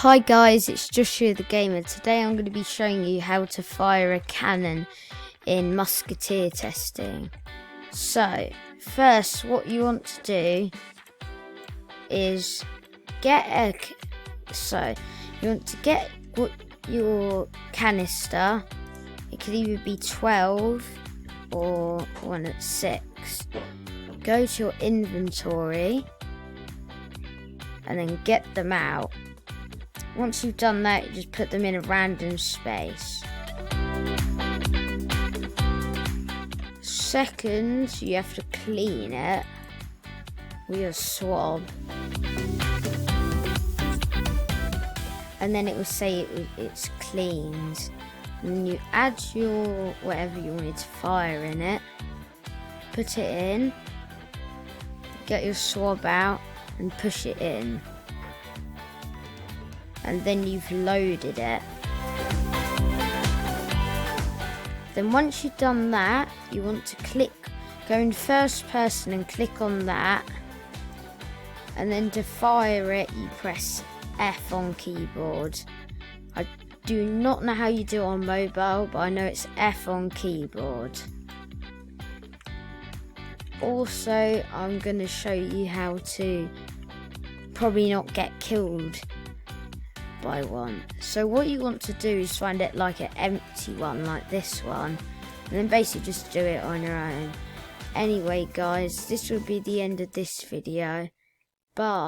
Hi guys, it's Joshua the Gamer. Today I'm going to be showing you how to fire a cannon in musketeer testing. So, first what you want to do is get your canister. It could either be 12 or one at 6. Go to your inventory and then get them out. Once you've done that, you just put them in a random space. Second, you have to clean it with a swab. And then it will say it's cleaned. And then you add your whatever you wanted to fire in it. Put it in. Get your swab out and push it in. And then you've loaded it. Then once you've done that, you want to go in first person and click on that. And then to fire it, you press F on keyboard. I do not know how you do it on mobile, but I know it's F on keyboard. Also, I'm going to show you how to probably not get killed by one. So what you want to do is find it like an empty one like this one, and then basically just do it on your own. Anyway guys, this will be the end of this video. Bye.